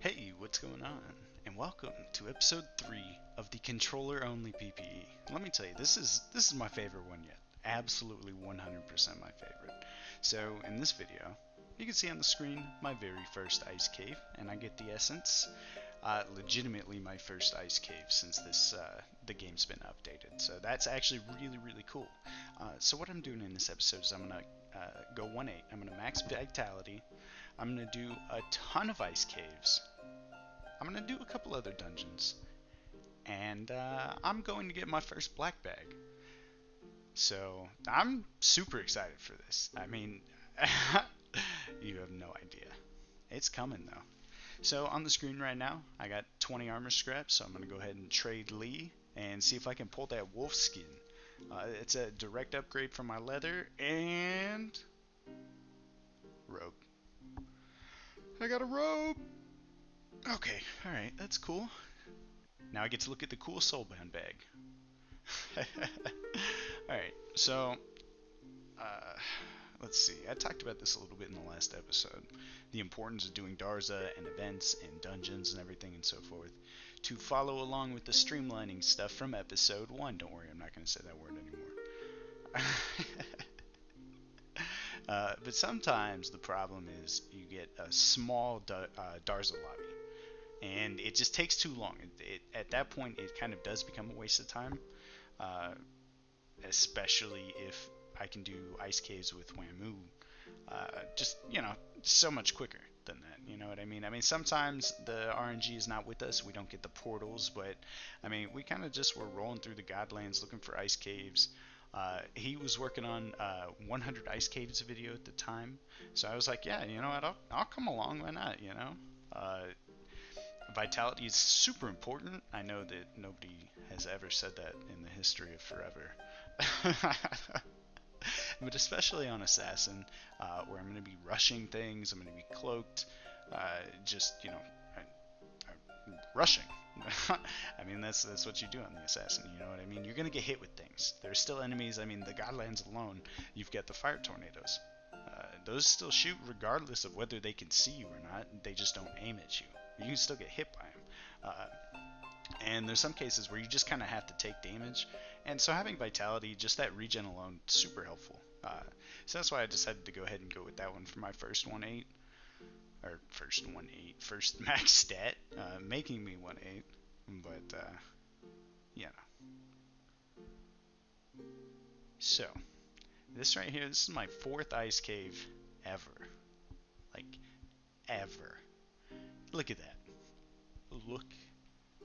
Hey, what's going on? And welcome to episode 3 of the controller only PPE. Let me tell you, this is my favorite one yet. Absolutely 100% my favorite. So, in this video, you can see on the screen my very first ice cave, and I get the essence. Legitimately my first ice cave since the game's been updated. So that's actually really cool. So what I'm doing in this episode is I'm gonna go 1-8. I'm gonna max vitality. I'm gonna do a ton of ice caves. I'm gonna do a couple other dungeons, and I'm going to get my first black bag. So I'm super excited for this. I mean, you have no idea. It's coming though. So on the screen right now, I got 20 armor scraps, so I'm going to go ahead and trade Lee and see if I can pull that wolf skin. It's a direct upgrade from my leather and robe. I got a robe! Okay, alright, that's cool. Now I get to look at the cool soulbound bag. Alright, so uh, let's see. I talked about this a little bit in the last episode. The importance of doing Darza and events and dungeons and everything and so forth. To follow along with the streamlining stuff from episode 1. Don't worry, I'm not going to say that word anymore. But sometimes the problem is you get a small Darza lobby. And it just takes too long. At that point, it kind of does become a waste of time. Especially if I can do ice caves with Wamu, just so much quicker than that. You know what I mean? I mean, sometimes the RNG is not with us. We don't get the portals, but I mean, we kind of just were rolling through the Godlands looking for ice caves. He was working on 100 ice caves video at the time, so I was like, yeah, you know what? I'll come along. Why not? You know. Vitality is super important. I know that nobody has ever said that in the history of forever. But especially on Assassin, where I'm going to be rushing things, I'm going to be cloaked, rushing. I mean, that's what you do on the Assassin, you know what I mean? You're going to get hit with things. There's still enemies. I mean, the Godlands alone, you've got the fire tornadoes. Those still shoot regardless of whether they can see you or not. They just don't aim at you. You can still get hit by them. And there's some cases where you just kind of have to take damage. And so having Vitality, just that regen alone, super helpful. So that's why I decided to go ahead and go with that one for my first 1-8. Or first max stat, making me 1-8. But, yeah. So, this right here, this is my 4th ice cave ever. Like, ever. Look at that.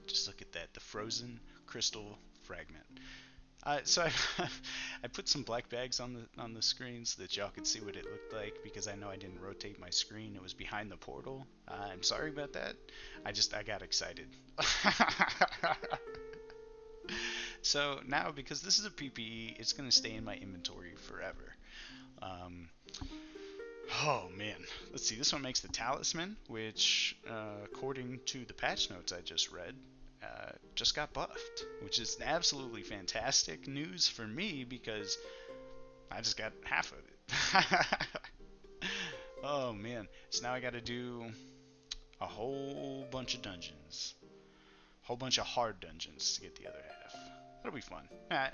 Just look at that. The frozen crystal fragment. So I put some black bags on the screen so that y'all could see what it looked like, because I know I didn't rotate my screen. It was behind the portal. I'm sorry about that. I got excited. So now, because this is a PPE, it's going to stay in my inventory forever. Oh man, let's see, this one makes the talisman, which according to the patch notes I just read, just got buffed, which is absolutely fantastic news for me because I just got half of it. Oh man, so now I gotta do a whole bunch of dungeons, a whole bunch of hard dungeons to get the other half. That'll be fun. I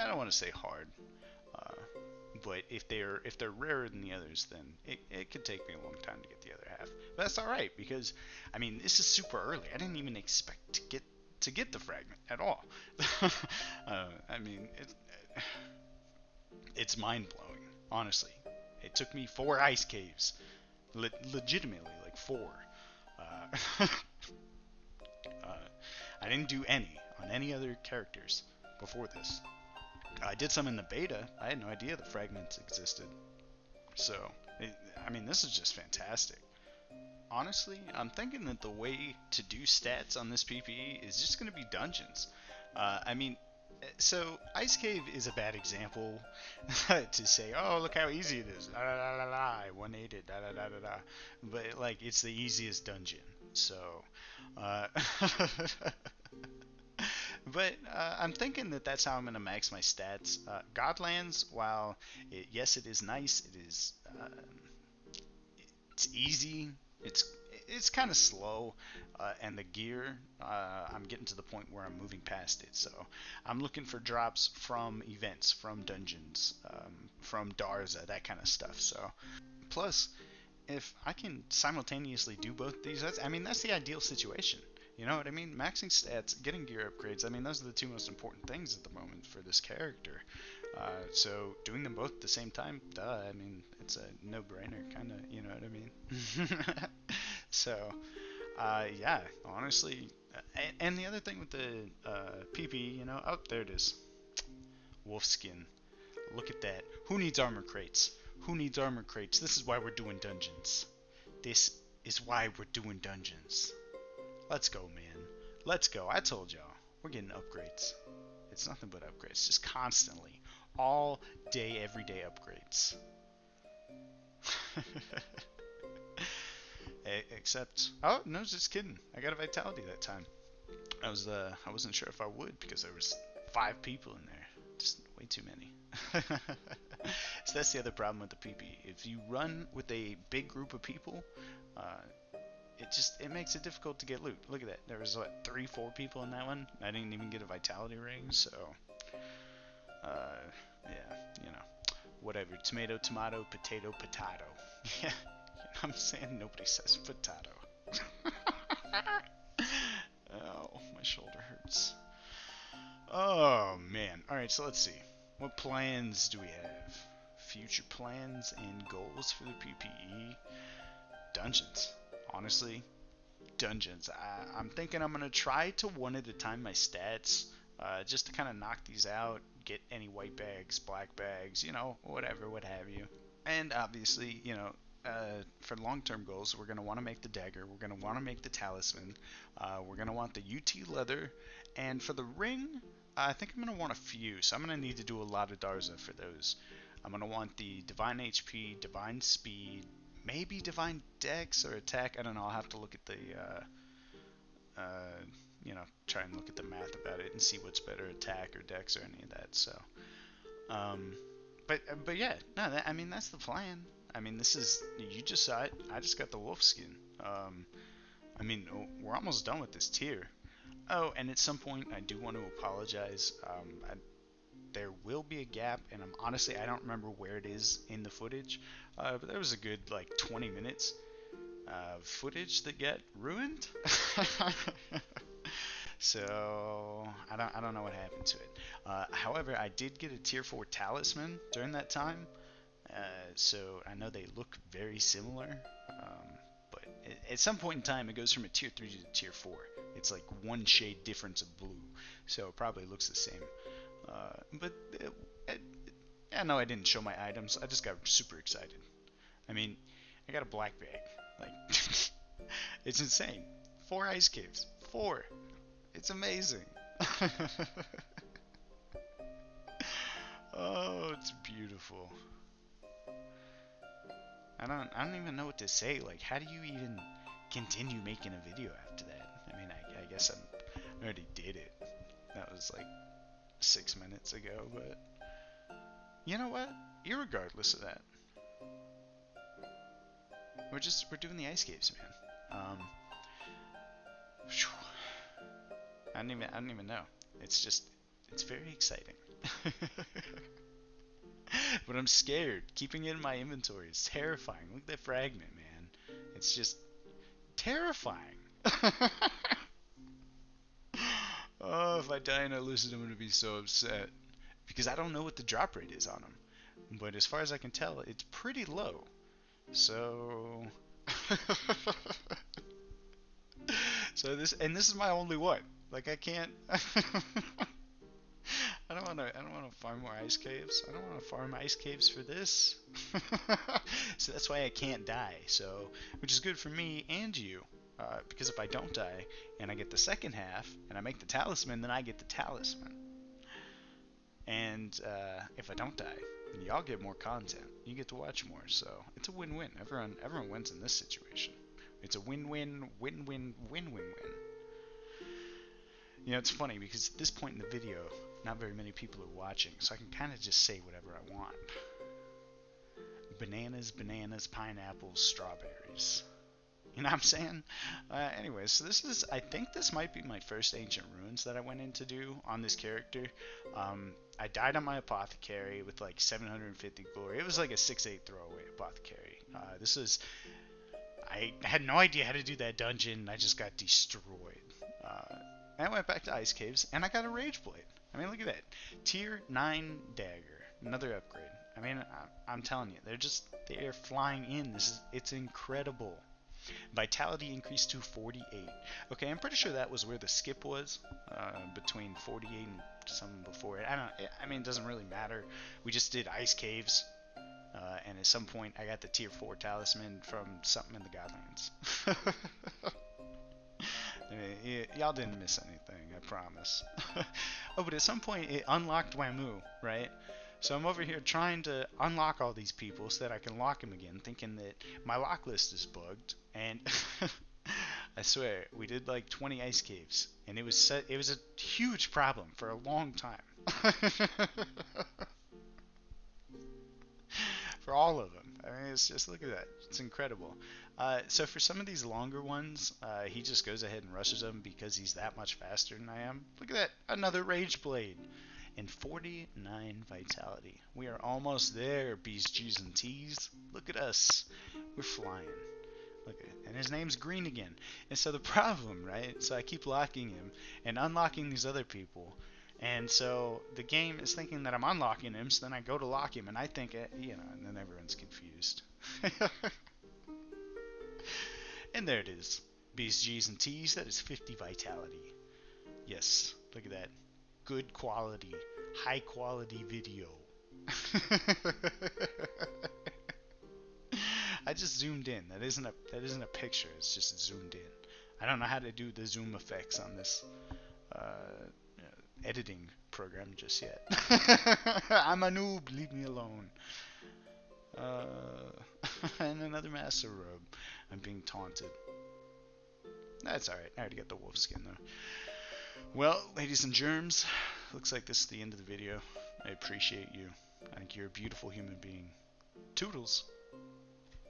don't want to say hard. But if they're rarer than the others, then it could take me a long time to get the other half. But that's all right, because I mean, this is super early. I didn't even expect to get the fragment at all. I mean, it's mind blowing. Honestly, it took me 4 ice caves, legitimately like 4. I didn't do any on any other characters before this. I did some in the beta. I had no idea the fragments existed. So, I mean, this is just fantastic. Honestly, I'm thinking that the way to do stats on this PPE is just going to be dungeons. I mean, so Ice Cave is a bad example to say, oh, look how easy it is. La, la, la, la, I 1-8 it, da, da, da, da, da. But, like, it's the easiest dungeon. So, but I'm thinking that that's how I'm going to max my stats. Godlands, while yes, it is nice. It's easy. it's kind of slow, and the gear, I'm getting to the point where I'm moving past it. So I'm looking for drops from events, from dungeons, from Darza, that kind of stuff. So plus, if I can simultaneously do both these, that's the ideal situation. You know what I mean? Maxing stats, getting gear upgrades. I mean, those are the two most important things at the moment for this character. So doing them both at the same time, duh. I mean, it's a no-brainer, kind of. You know what I mean? So, yeah, honestly. And the other thing with the PP, oh, there it is. Wolfskin. Look at that. Who needs armor crates? Who needs armor crates? This is why we're doing dungeons. This is why we're doing dungeons. Let's go, man. Let's go. I told y'all. We're getting upgrades. It's nothing but upgrades. Just constantly. All day, every day upgrades. Except, oh, no, just kidding. I got a vitality that time. I wasn't sure if I would because there was 5 people in there. Just way too many. So that's the other problem with the PP. If you run with a big group of people, it makes it difficult to get loot. Look at that. There was 3-4 people in that one. I didn't even get a vitality ring, so yeah, whatever. Tomato, tomato, potato, potato. Yeah, I'm saying? Nobody says potato. Oh, my shoulder hurts. Oh man. All right, so let's see. What plans do we have? Future plans and goals for the PPE? Dungeons. Honestly, dungeons. I'm thinking I'm going to try to one at a time my stats, just to kind of knock these out, get any white bags, black bags, whatever, what have you. And obviously, for long-term goals, we're going to want to make the dagger, we're going to want to make the talisman, we're going to want the UT leather, and for the ring, I think I'm going to want a few, so I'm going to need to do a lot of Darza for those. I'm going to want the Divine HP, Divine Speed, maybe Divine Dex or Attack. I don't know. I'll have to look at the, try and look at the math about it and see what's better, Attack or Dex or any of that. So, but yeah, no, that's the plan. You just saw it. I just got the wolf skin. We're almost done with this tier. Oh, and at some point, I do want to apologize. There will be a gap, and I don't remember where it is in the footage, but there was a good 20 minutes of footage that got ruined. So I don't know what happened to it. However, I did get a tier 4 talisman during that time, so I know they look very similar. But at some point in time, it goes from a tier 3 to a tier 4. It's like one shade difference of blue, so it probably looks the same. I know I didn't show my items. I just got super excited. I got a black bag. It's insane. 4 ice caves. 4. It's amazing. Oh, it's beautiful. I don't even know what to say. How do you even continue making a video after that? I guess I already did it. That was 6 minutes ago, but you know what? Irregardless of that, we're doing the ice caves, man. I don't even know. It's very exciting. But I'm scared. Keeping it in my inventory is terrifying. Look at that fragment, man. It's just terrifying. Oh, if I die and I lose it, I'm gonna be so upset. Because I don't know what the drop rate is on them. But as far as I can tell, it's pretty low. So... this is my only one. I can't... I don't want to farm more ice caves. I don't want to farm ice caves for this. So that's why I can't die. So, which is good for me and you. Because if I don't die, and I get the second half, and I make the talisman, then I get the talisman. And if I don't die, then y'all get more content. You get to watch more. So it's a win-win. Everyone wins in this situation. It's a win-win, win-win, win-win-win. It's funny because at this point in the video, not very many people are watching, so I can kind of just say whatever I want. Bananas, pineapples, strawberries. You know what I'm saying? Anyway, so I think this might be my first Ancient Ruins that I went in to do on this character. I died on my Apothecary with like 750 glory. It was like a 6/8 throwaway Apothecary. I had no idea how to do that dungeon. I just got destroyed. I went back to Ice Caves, and I got a Rage Blade. I mean, look at that. Tier 9 dagger. Another upgrade. I mean, I'm telling you, they're flying in. It's incredible. Vitality increased to 48. Okay, I'm pretty sure that was where the skip was, between 48 and something before it. I mean, it doesn't really matter. We just did Ice Caves, and at some point I got the tier 4 talisman from something in the Godlands. Y'all didn't miss anything, I promise. Oh, but at some point it unlocked Wamu, right? So I'm over here trying to unlock all these people so that I can lock him again, thinking that my lock list is bugged. And I swear, we did like 20 ice caves, and it was a huge problem for a long time. For all of them. I mean, it's just, look at that. It's incredible. So for some of these longer ones, he just goes ahead and rushes them because he's that much faster than I am. Look at that. Another Rage Blade. And 49 vitality. We are almost there, B's, G's, and T's. Look at us. We're flying. Look at it. And his name's Green again. And so the problem, right? So I keep locking him and unlocking these other people. And so the game is thinking that I'm unlocking him, so then I go to lock him, and I think, and then everyone's confused. And there it is. B's, G's, and T's. That is 50 vitality. Yes, look at that. Good quality, high quality video. I just zoomed in. That isn't a picture. It's just zoomed in. I don't know how to do the zoom effects on this editing program just yet. I'm a noob. Leave me alone. And another master robe. I'm being taunted. That's alright. I already got the wolf skin though. Well, ladies and germs, looks like this is the end of the video. I appreciate you. I think you're a beautiful human being. Toodles.